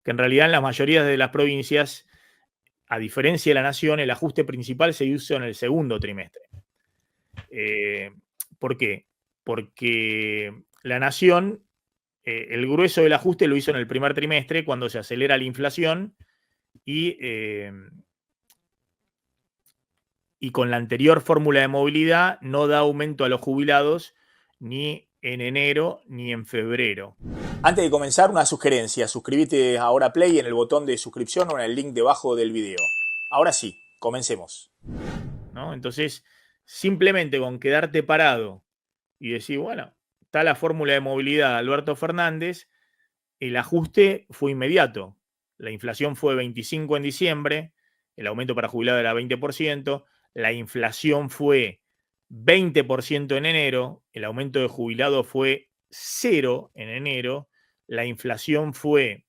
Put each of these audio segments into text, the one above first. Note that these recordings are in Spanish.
que en realidad en la mayoría de las provincias, a diferencia de la Nación, el ajuste principal se hizo en el segundo trimestre. ¿Por qué? Porque la Nación, el grueso del ajuste lo hizo en el primer trimestre, cuando se acelera la inflación y con la anterior fórmula de movilidad no da aumento a los jubilados ni en enero ni en febrero. Antes de comenzar, una sugerencia. Suscríbete ahora a Play en el botón de suscripción o en el link debajo del video. Ahora sí, comencemos. ¿No? Entonces, simplemente con quedarte parado y decir, bueno, está la fórmula de movilidad de Alberto Fernández, el ajuste fue inmediato. La inflación fue 25 en diciembre, el aumento para jubilados era 20%, la inflación fue 20% en enero, el aumento de jubilados fue 0 en enero, la inflación fue,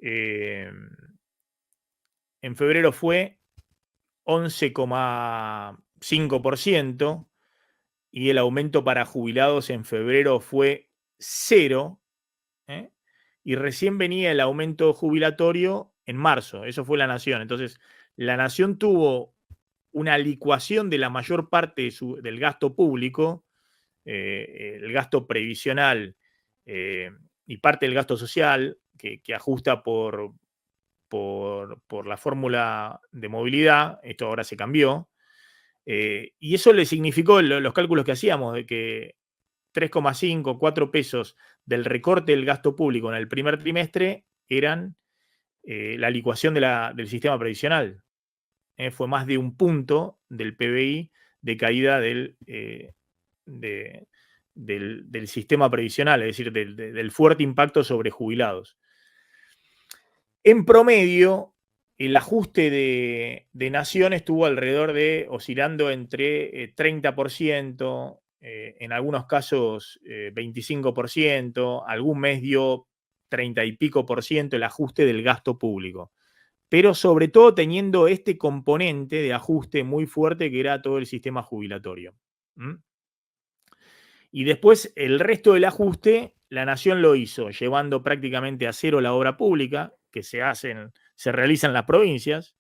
en febrero fue 11,5% y el aumento para jubilados en febrero fue 0, ¿eh? Y recién venía el aumento jubilatorio en marzo, eso fue la Nación. Entonces, la Nación tuvo una licuación de la mayor parte del gasto público, el gasto previsional y parte del gasto social, que ajusta por la fórmula de movilidad, esto ahora se cambió, y eso le significó los cálculos que hacíamos, de que 3,5, 4 pesos del recorte del gasto público en el primer trimestre eran la licuación del sistema previsional. Fue más de un punto del PBI de caída del sistema previsional, es decir, del fuerte impacto sobre jubilados. En promedio, el ajuste de Nación estuvo alrededor de, oscilando entre 30%, en algunos casos 25%, algún mes dio 30 y pico por ciento el ajuste del gasto público. Pero sobre todo teniendo este componente de ajuste muy fuerte que era todo el sistema jubilatorio. ¿Mm? Y después el resto del ajuste, la Nación lo hizo llevando prácticamente a cero la obra pública, que se realiza en las provincias,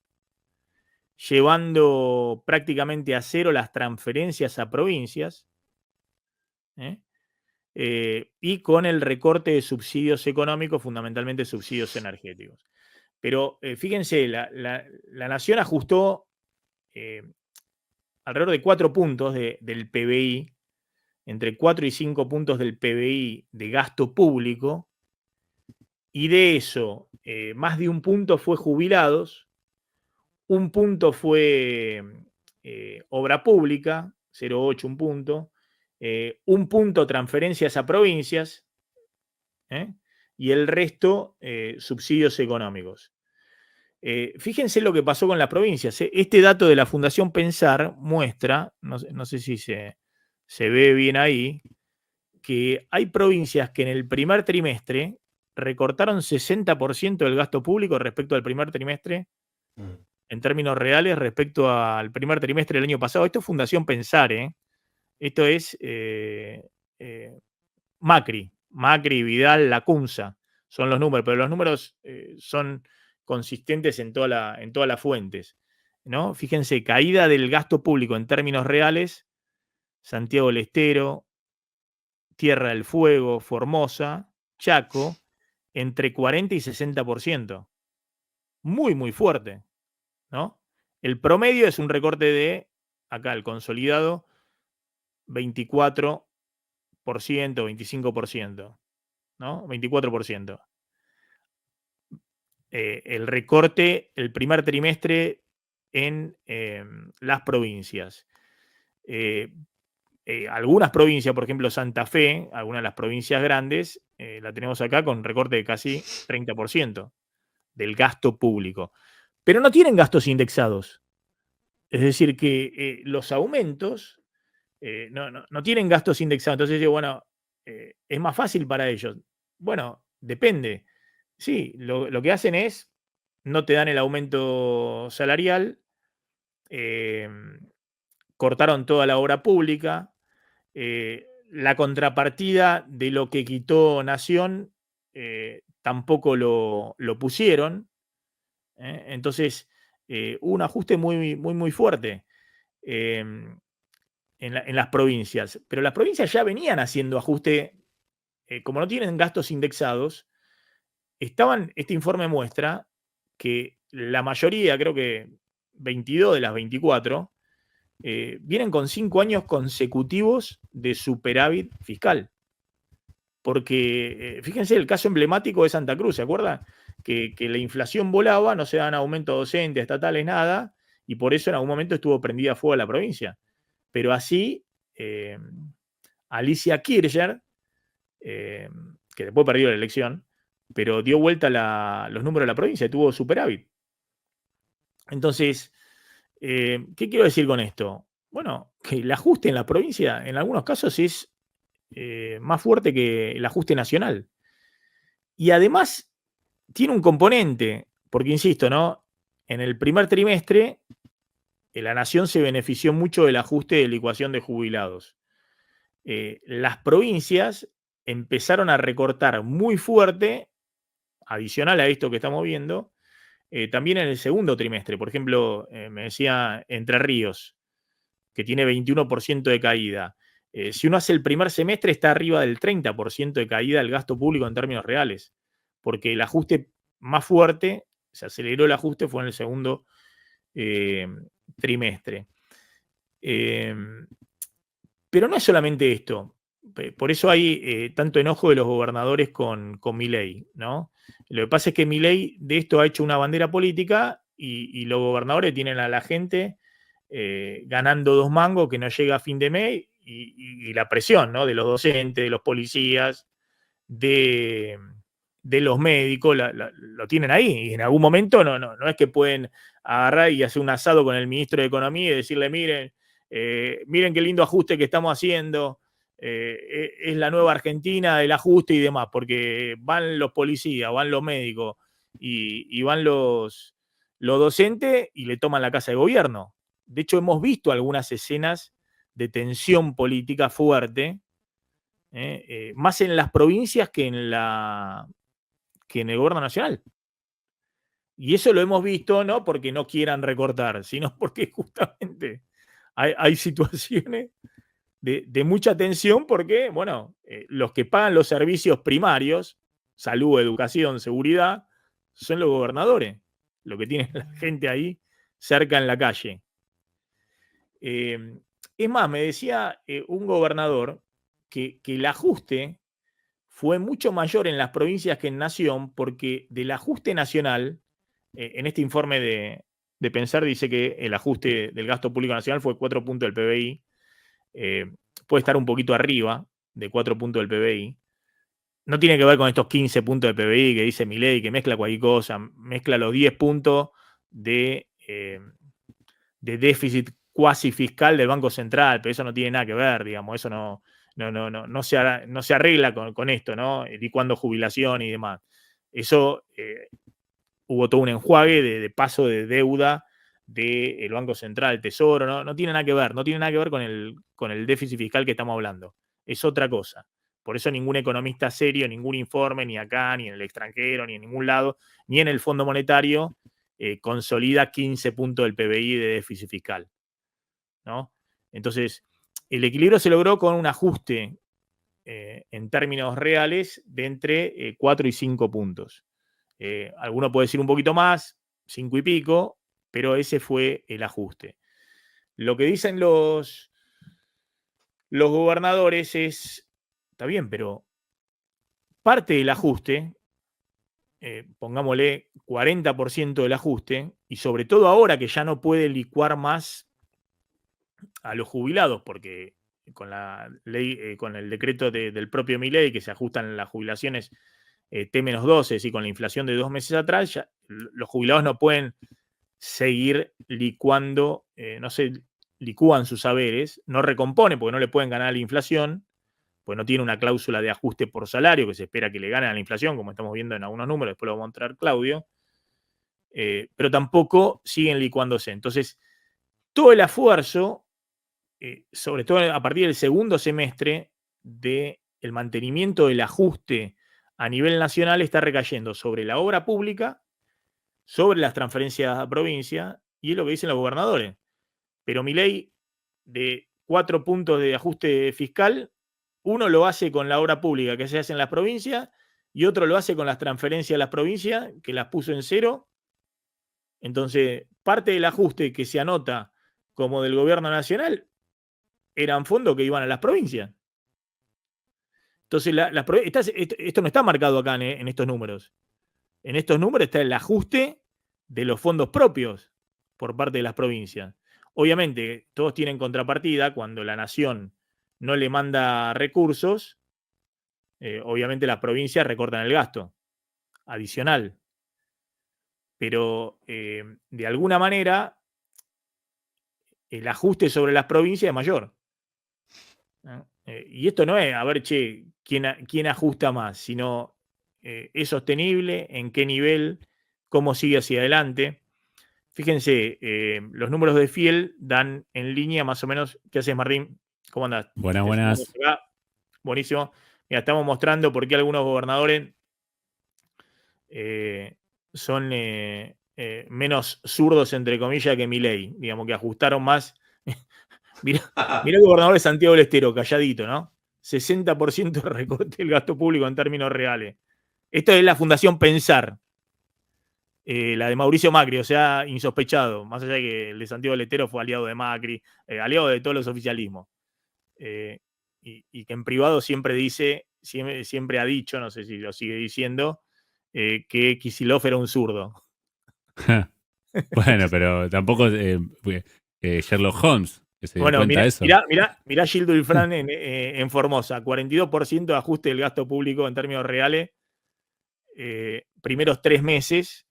llevando prácticamente a cero las transferencias a provincias, y con el recorte de subsidios económicos, fundamentalmente subsidios energéticos. Pero fíjense, la Nación ajustó alrededor de 4 puntos del PBI, entre 4 y 5 puntos del PBI de gasto público, y de eso, más de un punto fue jubilados, un punto fue obra pública, 0,8 un punto transferencias a provincias, y el resto subsidios económicos. Fíjense lo que pasó con las provincias. Este dato de la Fundación Pensar muestra, no sé si se ve bien ahí, que hay provincias que en el primer trimestre recortaron 60% del gasto público respecto al primer trimestre, en términos reales, respecto al primer trimestre del año pasado. Esto es Fundación Pensar, ¿eh? Esto es Macri, Vidal, Lacunza, son los números, pero los números son consistentes en todas las fuentes, ¿no? Fíjense, caída del gasto público en términos reales, Santiago del Estero, Tierra del Fuego, Formosa, Chaco, entre 40 y 60%. Muy, muy fuerte, ¿no? El promedio es un recorte de, acá el consolidado, 24%, 25%, ¿no? 24%. El recorte el primer trimestre en las provincias. Algunas provincias, por ejemplo Santa Fe, algunas de las provincias grandes, la tenemos acá con recorte de casi 30% del gasto público. Pero no tienen gastos indexados. Es decir, que los aumentos no tienen gastos indexados. Entonces, bueno, es más fácil para ellos. Bueno, depende. Sí, lo que hacen es, no te dan el aumento salarial, cortaron toda la obra pública, la contrapartida de lo que quitó Nación tampoco lo pusieron. Entonces, hubo un ajuste muy fuerte en las provincias. Pero las provincias ya venían haciendo ajuste, como no tienen gastos indexados, este informe muestra que la mayoría, creo que 22 de las 24, vienen con 5 años consecutivos de superávit fiscal. Porque, fíjense, el caso emblemático de Santa Cruz, ¿se acuerdan? Que la inflación volaba, no se dan aumento docentes, estatales, nada, y por eso en algún momento estuvo prendida a fuego la provincia. Pero así, Alicia Kirchner, que después perdió la elección, pero dio vuelta los números de la provincia y tuvo superávit. Entonces, ¿qué quiero decir con esto? Bueno, que el ajuste en la provincia en algunos casos es más fuerte que el ajuste nacional. Y además tiene un componente, porque insisto, ¿no? En el primer trimestre, la nación se benefició mucho del ajuste de licuación de jubilados. Las provincias empezaron a recortar muy fuerte, adicional a esto que estamos viendo, también en el segundo trimestre. Por ejemplo, me decía Entre Ríos, que tiene 21% de caída. Si uno hace el primer semestre, está arriba del 30% de caída del gasto público en términos reales, porque el ajuste más fuerte, se aceleró el ajuste, fue en el segundo trimestre. Pero no es solamente esto. Por eso hay tanto enojo de los gobernadores con Milei, ¿no? Lo que pasa es que Milei de esto ha hecho una bandera política y los gobernadores tienen a la gente ganando 2 mangos que no llega a fin de mes y la presión, ¿no? De los docentes, de los policías, de los médicos, lo tienen ahí. Y en algún momento no es que pueden agarrar y hacer un asado con el ministro de Economía y decirle, miren, miren qué lindo ajuste que estamos haciendo, es la nueva Argentina del ajuste y demás, porque van los policías, van los médicos y van los docentes y le toman la casa de gobierno. De hecho, hemos visto algunas escenas de tensión política fuerte, más en las provincias que en el gobierno nacional. Y eso lo hemos visto no porque no quieran recortar, sino porque justamente hay situaciones de mucha tensión porque, bueno, los que pagan los servicios primarios, salud, educación, seguridad, son los gobernadores, lo que tiene la gente ahí cerca en la calle. Es más, me decía un gobernador que el ajuste fue mucho mayor en las provincias que en Nación, porque del ajuste nacional, en este informe de Pensar dice que el ajuste del gasto público nacional fue 4 puntos del PBI, puede estar un poquito arriba de 4 puntos del PBI. No tiene que ver con estos 15 puntos del PBI que dice Milei, que mezcla cualquier cosa, mezcla los 10 puntos de déficit cuasi fiscal del Banco Central, pero eso no tiene nada que ver, digamos, eso no se arregla con esto, ¿no? Licuando jubilación y demás. Eso hubo todo un enjuague de paso de deuda del Banco Central, el Tesoro, no tiene nada que ver, no tiene nada que ver con el déficit fiscal que estamos hablando. Es otra cosa. Por eso ningún economista serio, ningún informe, ni acá, ni en el extranjero, ni en ningún lado, ni en el Fondo Monetario, consolida 15 puntos del PBI de déficit fiscal, ¿no? Entonces, el equilibrio se logró con un ajuste en términos reales de entre 4 y 5 puntos. Alguno puede decir un poquito más, 5 y pico, pero ese fue el ajuste. Lo que dicen los gobernadores es, está bien, pero parte del ajuste, pongámosle 40% del ajuste, y sobre todo ahora que ya no puede licuar más a los jubilados, porque con la ley, con el decreto del propio Milei que se ajustan las jubilaciones T-12 y con la inflación de 2 meses atrás, ya, los jubilados no pueden seguir licuando, no se licúan sus saberes, no recomponen porque no le pueden ganar a la inflación, pues no tiene una cláusula de ajuste por salario que se espera que le ganen a la inflación, como estamos viendo en algunos números, después lo va a mostrar Claudio, pero tampoco siguen licuándose. Entonces, todo el esfuerzo, sobre todo a partir del segundo semestre, del mantenimiento del ajuste a nivel nacional está recayendo sobre la obra pública, sobre las transferencias a provincia, y es lo que dicen los gobernadores. Pero Milei, de 4 puntos de ajuste fiscal, uno lo hace con la obra pública que se hace en las provincias y otro lo hace con las transferencias a las provincias, que las puso en cero. Entonces, parte del ajuste que se anota como del gobierno nacional eran fondos que iban a las provincias. Entonces, esto no está marcado acá en estos números. En estos números está el ajuste de los fondos propios por parte de las provincias. Obviamente, todos tienen contrapartida cuando la nación no le manda recursos. Obviamente las provincias recortan el gasto adicional. Pero de alguna manera el ajuste sobre las provincias es mayor, ¿no? Y esto no es, a ver, che, quién ajusta más, sino es sostenible, en qué nivel, cómo sigue hacia adelante. Fíjense, los números de Fiel dan en línea más o menos. ¿Qué haces, Martín? ¿Cómo andás? Buenas, ¿Te sumamos buenas. acá? Buenísimo. Mira, estamos mostrando por qué algunos gobernadores son menos zurdos, entre comillas, que Milei. Digamos que ajustaron más. Mirá el gobernador de Santiago del Estero, calladito, ¿no? 60% de recorte del gasto público en términos reales. Esto es la Fundación Pensar, la de Mauricio Macri, o sea, insospechado, más allá de que el de Santiago del Estero fue aliado de Macri, aliado de todos los oficialismos. Y que en privado siempre dice, siempre ha dicho, no sé si lo sigue diciendo, que Kicillof era un zurdo. Bueno, pero tampoco Sherlock Holmes, que se dio Bueno, cuenta mirá, de eso. mirá Gildo Ilfran en Formosa, 42% de ajuste del gasto público en términos reales, primeros 3 meses.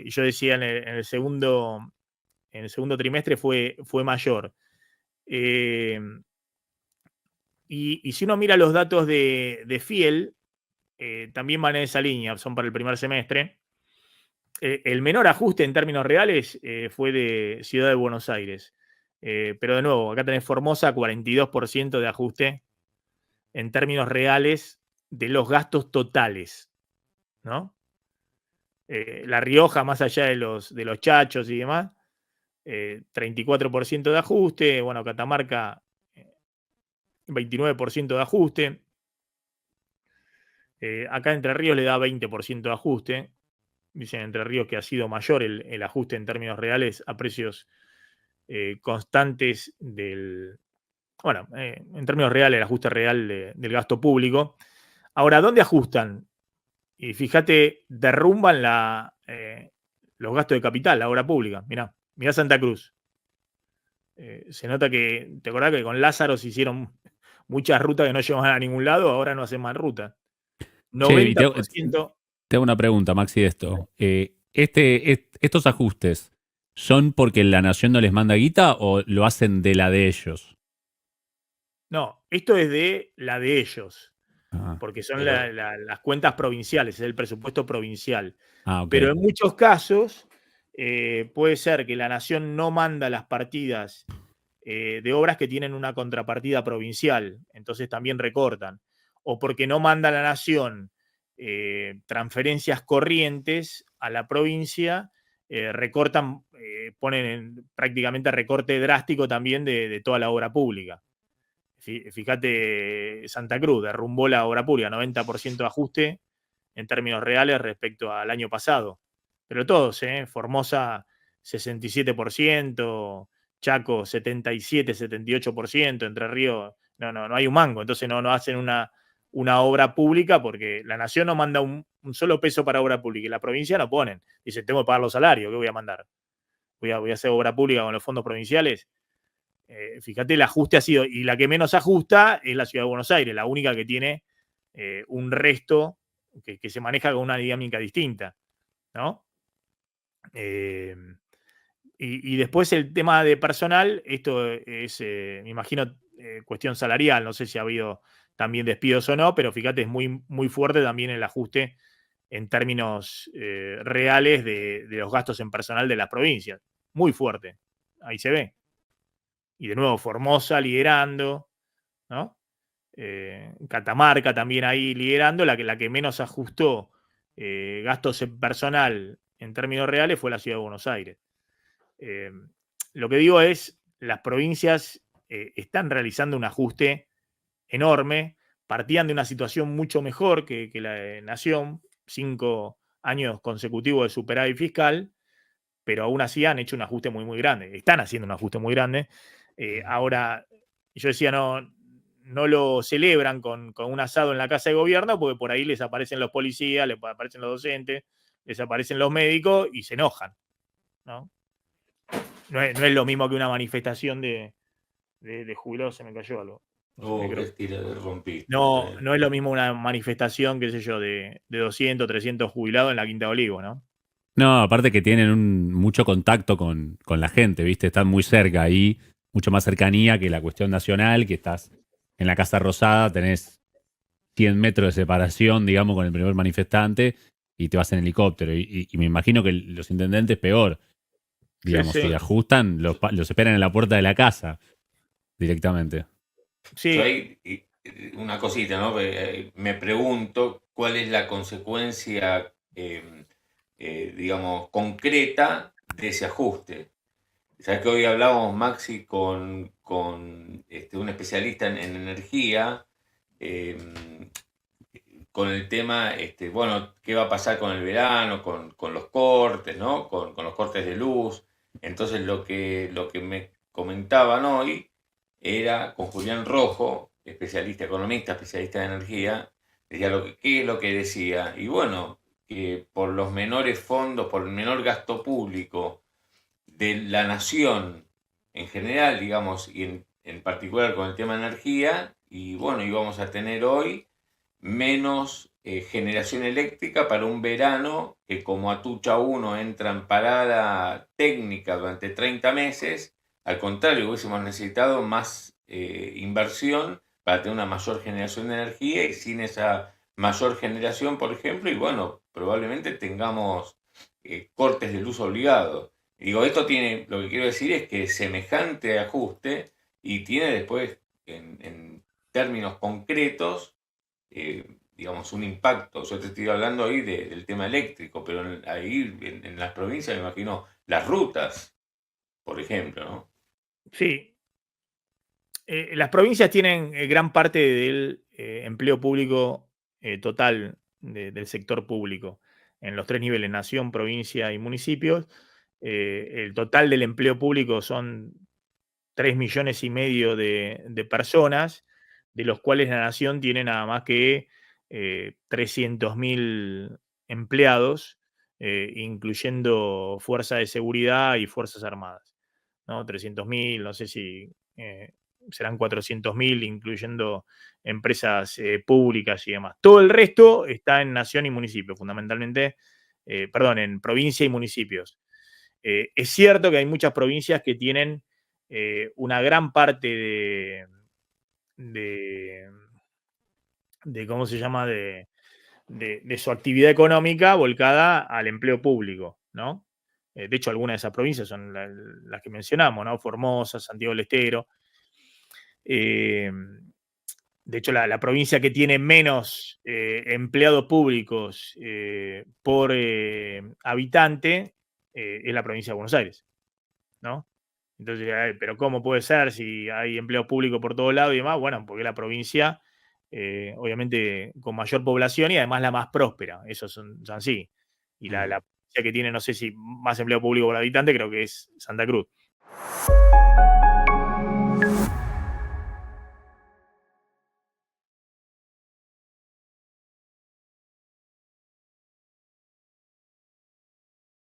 Yo decía en el segundo trimestre fue mayor. Y si uno mira los datos de Fiel, también van en esa línea, son para el primer semestre. El menor ajuste en términos reales fue de Ciudad de Buenos Aires. Pero de nuevo, acá tenés Formosa, 42% de ajuste en términos reales de los gastos totales, ¿no? La Rioja, más allá de los chachos y demás, 34% de ajuste. Bueno, Catamarca, 29% de ajuste. Acá Entre Ríos le da 20% de ajuste. Dicen Entre Ríos que ha sido mayor el ajuste en términos reales a precios constantes del. Bueno, en términos reales, el ajuste real del gasto público. Ahora, ¿dónde ajustan? Y fíjate, derrumban los gastos de capital, la obra pública. Mirá Santa Cruz. Se nota que, ¿te acordás que con Lázaro se hicieron muchas rutas que no llevan a ningún lado? Ahora no hacen más rutas. Che, y 90%. te hago una pregunta, Maxi, de esto. ¿Estos ajustes son porque la nación no les manda guita o lo hacen de la de ellos? No, esto es de la de ellos, Ah, porque son las cuentas provinciales, es el presupuesto provincial. ok. Pero en muchos casos puede ser que la nación no manda las partidas de obras que tienen una contrapartida provincial, entonces también recortan. O porque no manda la nación transferencias corrientes a la provincia, recortan, ponen prácticamente recorte drástico también de toda la obra pública. Fíjate, Santa Cruz derrumbó la obra pública, 90% de ajuste en términos reales respecto al año pasado. Pero todos, Formosa 67%, Chaco 77, 78%, Entre Ríos, no hay un mango. Entonces no hacen una obra pública porque la nación no manda un solo peso para obra pública y la provincia no ponen. Dice, tengo que pagar los salarios, ¿qué voy a mandar? Voy a hacer obra pública con los fondos provinciales. Fíjate, el ajuste ha sido, y la que menos ajusta es la Ciudad de Buenos Aires, la única que tiene un resto que se maneja con una dinámica distinta, ¿no? Y después el tema de personal, esto es, me imagino, cuestión salarial, no sé si ha habido también despidos o no, pero fíjate, es muy, muy fuerte también el ajuste en términos reales de los gastos en personal de las provincias. Muy fuerte, ahí se ve. Y de nuevo, Formosa liderando, ¿no? Catamarca también ahí liderando, la que menos ajustó gastos en personal en términos reales fue la Ciudad de Buenos Aires. Lo que digo es, las provincias están realizando un ajuste enorme, partían de una situación mucho mejor que la Nación, 5 años consecutivos de superávit fiscal, pero aún así han hecho un ajuste muy, muy grande. Están haciendo un ajuste muy grande. Ahora, yo decía, no lo celebran con un asado en la casa de gobierno, porque por ahí les aparecen los policías, les aparecen los docentes, les aparecen los médicos y se enojan, ¿no? No es lo mismo que una manifestación de jubilados. Se me cayó algo. Qué estilo rompiste. No es lo mismo una manifestación, qué sé yo, de 200, 300 jubilados en la Quinta de Olivos, ¿no? No, aparte que tienen mucho contacto con la gente, ¿viste? Están muy cerca ahí, mucho más cercanía que la cuestión nacional, que estás en la Casa Rosada, tenés 100 metros de separación, digamos, con el primer manifestante y te vas en helicóptero. Y me imagino que los intendentes peor, digamos, Sí. si ajustan, los esperan en la puerta de la casa directamente. Sí. Yo ahí, una cosita, ¿no? Me pregunto cuál es la consecuencia, digamos, concreta de ese ajuste. Sabes que hoy hablábamos, Maxi, con un especialista en energía, con el tema, bueno, qué va a pasar con el verano, con los cortes, ¿no? Con los cortes de luz. Entonces lo que me comentaban hoy era con Julián Rojo, especialista, economista, especialista de energía, decía qué es lo que decía. Y bueno, que por los menores fondos, por el menor gasto público de la nación en general, digamos, y en particular con el tema de energía, y bueno, íbamos a tener hoy menos generación eléctrica para un verano que, como Atucha 1 entra en parada técnica durante 30 meses, al contrario, hubiésemos necesitado más inversión para tener una mayor generación de energía, y sin esa mayor generación, por ejemplo, y bueno, probablemente tengamos cortes de luz obligados. Digo, esto tiene, lo que quiero decir es que semejante ajuste y tiene después, en términos concretos, digamos, un impacto. Yo te estoy hablando ahí del tema eléctrico, pero ahí en las provincias me imagino las rutas, por ejemplo, ¿no? Sí. Las provincias tienen gran parte del empleo público total del sector público en los 3 niveles, nación, provincia y municipios. El total del empleo público son 3,5 millones de personas, de los cuales la nación tiene nada más que 300.000 empleados, incluyendo fuerza de seguridad y fuerzas armadas, ¿no? 300.000, no sé si serán 400.000, incluyendo empresas públicas y demás. Todo el resto está en nación y municipio, fundamentalmente, en provincia y municipios. Es cierto que hay muchas provincias que tienen una gran parte de ¿cómo se llama? De su actividad económica volcada al empleo público, ¿no? De hecho, algunas de esas provincias son las que mencionamos, ¿no? Formosa, Santiago del Estero. De hecho, la provincia que tiene menos empleados públicos por habitante es la provincia de Buenos Aires, ¿no? Entonces, pero ¿cómo puede ser si hay empleo público por todos lados y demás? Bueno, porque es la provincia, obviamente, con mayor población y además la más próspera. Eso son así. Y la provincia que tiene, no sé si más empleo público por habitante, creo que es Santa Cruz.